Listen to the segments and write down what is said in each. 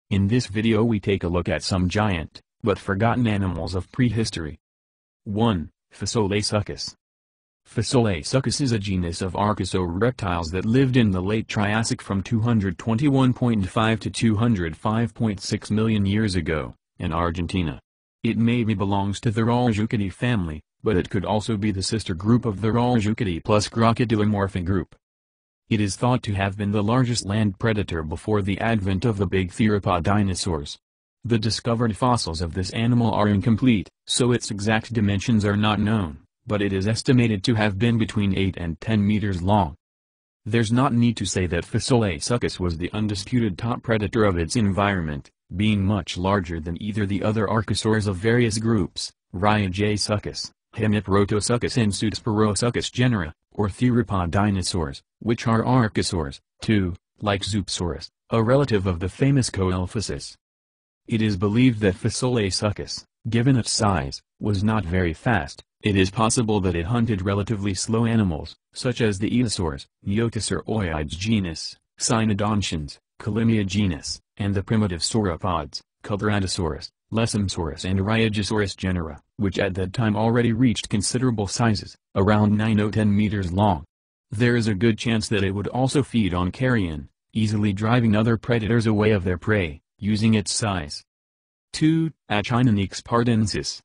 In this video we take a look at some giant, but forgotten animals of prehistory. 1. Fasolasuchus. Fasolasuchus is a genus of archosaur reptiles that lived in the late Triassic from 221.5 to 205.6 million years ago, in Argentina. It maybe belongs to the Rauisuchidae family, but it could also be the sister group of the Rauisuchidae plus Crocodilomorpha group. It is thought to have been the largest land predator before the advent of the big theropod dinosaurs. The discovered fossils of this animal are incomplete, so its exact dimensions are not known, but it is estimated to have been between 8 and 10 meters long. There's not need to say that Fasolasuchus was the undisputed top predator of its environment, being much larger than either the other archosaurs of various groups, Rauisuchus, Hemiproteusuchus and Pseudosporosuchus genera, or theropod dinosaurs, which are archosaurs, too, like Zoosaurus, a relative of the famous Coelphasis. It is believed that Fasolasuchus, given its size, was not very fast. It is possible that it hunted relatively slow animals, such as the Eosaurs, Neotosauroides genus, Cynodontians, Calimia genus, and the primitive sauropods, Cubratosaurus, Lesomsaurus and Rheogosaurus genera, which at that time already reached considerable sizes, around 9 or 10 meters long. There is a good chance that it would also feed on carrion, easily driving other predators away of their prey, using its size. 2. Acinonyx pardinensis.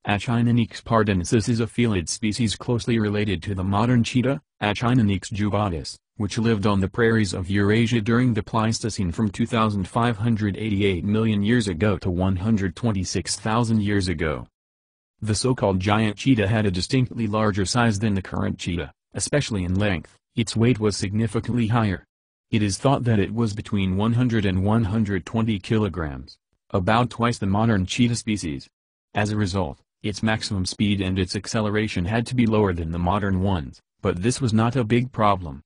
Acinonyx pardinensis is a felid species closely related to the modern cheetah, Acinonyx jubatus, which lived on the prairies of Eurasia during the Pleistocene from 2,588 million years ago to 126,000 years ago. The so-called giant cheetah had a distinctly larger size than the current cheetah, especially in length. Its weight was significantly higher. It is thought that it was between 100 and 120 kilograms, about twice the modern cheetah species. As a result, its maximum speed and its acceleration had to be lower than the modern ones, but this was not a big problem.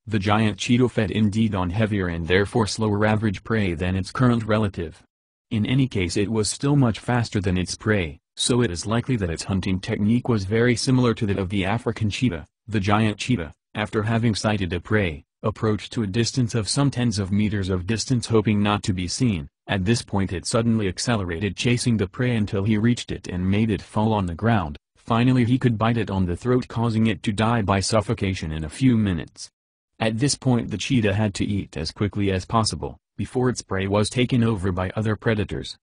The giant cheetah fed indeed on heavier and therefore slower average prey than its current relative. In any case, it was still much faster than its prey, so it is likely that its hunting technique was very similar to that of the African cheetah. The giant cheetah, after having sighted a prey, approached to a distance of some tens of meters of distance hoping not to be seen. At this point it suddenly accelerated, chasing the prey until he reached it and made it fall on the ground. Finally he could bite it on the throat, causing it to die by suffocation in a few minutes. At this point the cheetah had to eat as quickly as possible, before its prey was taken over by other predators.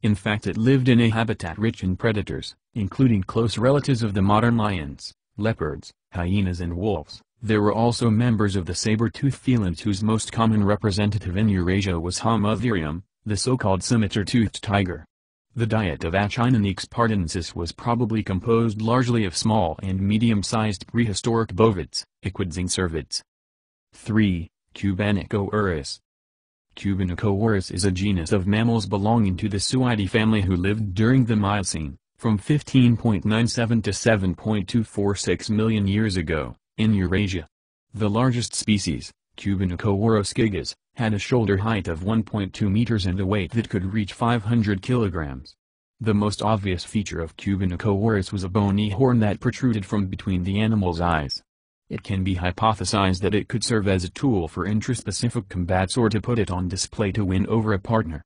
In fact, it lived in a habitat rich in predators, including close relatives of the modern lions, leopards, hyenas and wolves. There were also members of the saber-toothed felids whose most common representative in Eurasia was Homotherium, the so-called scimitar-toothed tiger. The diet of Acinonyx pardinensis was probably composed largely of small and medium-sized prehistoric bovids, equids and cervids. 3. Kubanochoerus. Kubanochoerus is a genus of mammals belonging to the Suidae family who lived during the Miocene, from 15.97 to 7.246 million years ago, in Eurasia. The largest species, Kubanochoerus gigas, had a shoulder height of 1.2 meters and a weight that could reach 500 kilograms. The most obvious feature of Kubanochoerus was a bony horn that protruded from between the animal's eyes. It can be hypothesized that it could serve as a tool for intraspecific combats or to put it on display to win over a partner.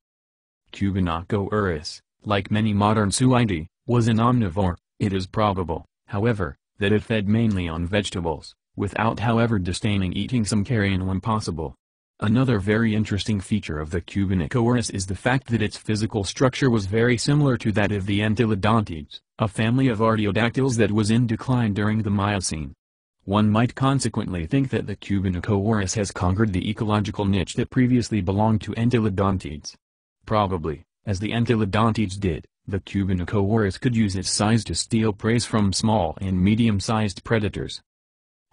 Kubanochoerus, like many modern Suidae, was an omnivore. It is probable, however, that it fed mainly on vegetables, without however disdaining eating some carrion when possible. Another very interesting feature of the Kubanochoerus is the fact that its physical structure was very similar to that of the Entelodontids, a family of artiodactyls that was in decline during the Miocene. One might consequently think that the Kubanochoerus has conquered the ecological niche that previously belonged to Entelodontids. Probably, as the Entelodontids did, the Kubanochoerus could use its size to steal prey from small and medium-sized predators.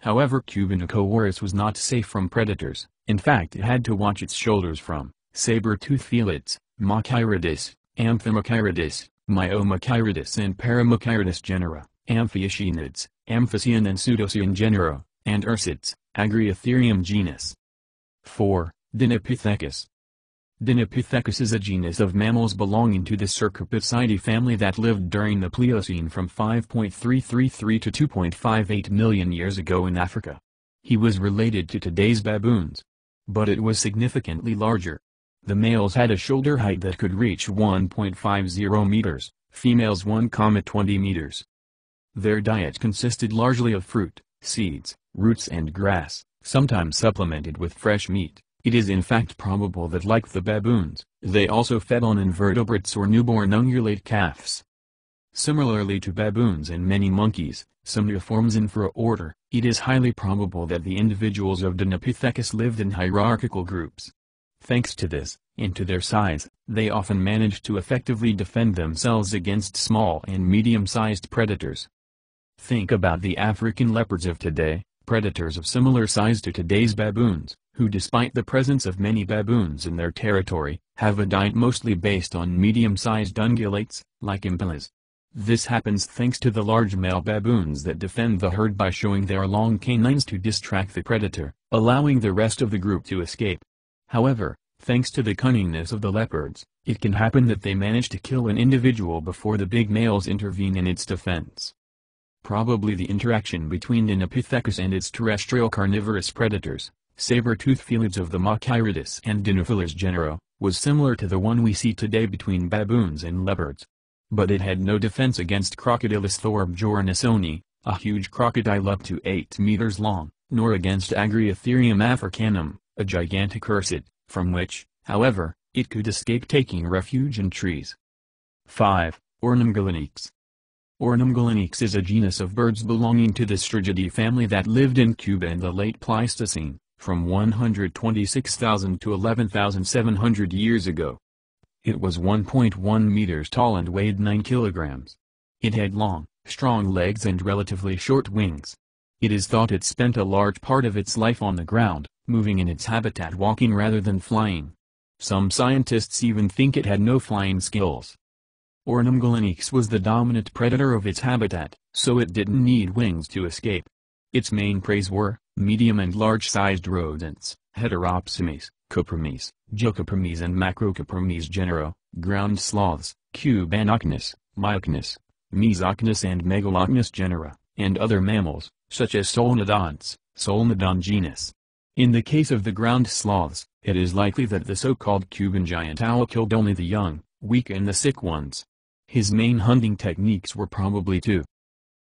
However, Kubanochoerus was not safe from predators. In fact, it had to watch its shoulders from saber-toothed felids, Machaerodus, Amphimochaerodus, Myomachaerodus and Paramochaerodus genera, Amphiacionids, Amphicean and Pseudocyan genera, and Ursids, Agriotherium genus. 4. Dinopithecus. Dinopithecus is a genus of mammals belonging to the Cercopithecidae family that lived during the Pliocene from 5.333 to 2.58 million years ago in Africa. He was related to today's baboons. But it was significantly larger. The males had a shoulder height that could reach 1.50 meters, females 1,20 meters. Their diet consisted largely of fruit, seeds, roots and grass, sometimes supplemented with fresh meat. It is in fact probable that, like the baboons, they also fed on invertebrates or newborn ungulate calves. Similarly to baboons and many monkeys, somniforms infra order, it is highly probable that the individuals of Dinopithecus lived in hierarchical groups. Thanks to this, and to their size, they often managed to effectively defend themselves against small and medium-sized predators. Think about the African leopards of today, predators of similar size to today's baboons, who despite the presence of many baboons in their territory, have a diet mostly based on medium-sized ungulates, like impalas. This happens thanks to the large male baboons that defend the herd by showing their long canines to distract the predator, allowing the rest of the group to escape. However, thanks to the cunningness of the leopards, it can happen that they manage to kill an individual before the big males intervene in its defense. Probably the interaction between Dinopithecus and its terrestrial carnivorous predators, saber-toothed felids of the Machaeridus and Dinophyllus genera, was similar to the one we see today between baboons and leopards. But it had no defense against Crocodylus thorbjornisoni, a huge crocodile up to 8 meters long, nor against Agriatherium africanum, a gigantic ursid, from which, however, it could escape taking refuge in trees. 5. Ornimegalonyx. Ornimegalonyx is a genus of birds belonging to the Strigidae family that lived in Cuba in the late Pleistocene, from 126,000 to 11,700 years ago. It was 1.1 meters tall and weighed 9 kilograms. It had long, strong legs and relatively short wings. It is thought it spent a large part of its life on the ground, moving in its habitat walking rather than flying. Some scientists even think it had no flying skills. Ornimegalonyx was the dominant predator of its habitat, so it didn't need wings to escape. Its main preys were medium and large-sized rodents, Heteropsimes, Copromys, Geocopromys and Macrocopromys genera, ground sloths, Kubanochoerus, Myocnus, Mesocnus and Megalocnus genera, and other mammals, such as Solnodonts, Solnodon genus. In the case of the ground sloths, it is likely that the so-called Cuban giant owl killed only the young, weak and the sick ones. His main hunting techniques were probably two.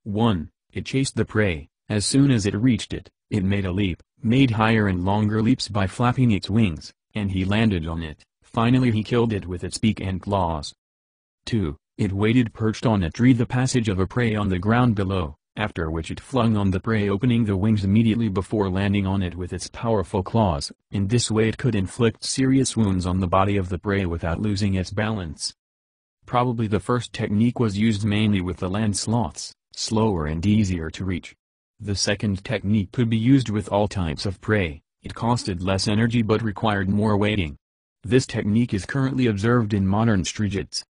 1. It chased the prey. As soon as it reached it, it made a leap, made higher and longer leaps by flapping its wings, and he landed on it. Finally he killed it with its beak and claws. 2. It waited perched on a tree the passage of a prey on the ground below, after which it flung on the prey opening the wings immediately before landing on it with its powerful claws. In this way it could inflict serious wounds on the body of the prey without losing its balance. Probably the first technique was used mainly with the land sloths, slower and easier to reach. The second technique could be used with all types of prey. It costed less energy but required more weighting. This technique is currently observed in modern strigids.